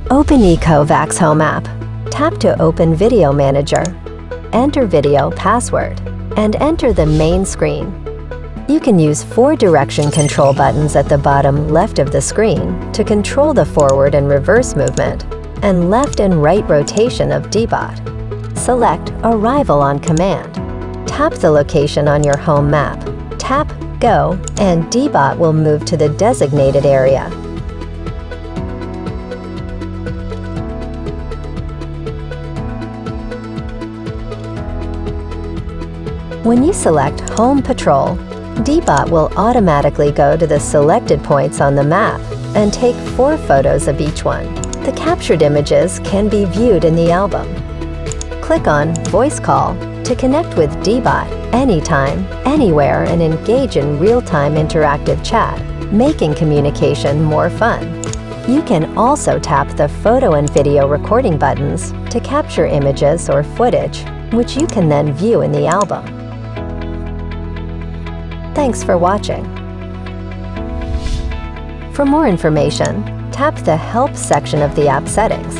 Open ECOVACS Home app. Tap to open Video Manager. Enter video password and enter the main screen. You can use 4 direction control buttons at the bottom left of the screen to control the forward and reverse movement and left and right rotation of DEEBOT. Select Arrival on Command. Tap the location on your home map. Tap Go and DEEBOT will move to the designated area. When you select Home Patrol, DEEBOT will automatically go to the selected points on the map and take 4 photos of each one. The captured images can be viewed in the album. Click on Voice Call to connect with DEEBOT anytime, anywhere, and engage in real-time interactive chat, making communication more fun. You can also tap the photo and video recording buttons to capture images or footage, which you can then view in the album. Thanks for watching. For more information, tap the Help section of the app settings.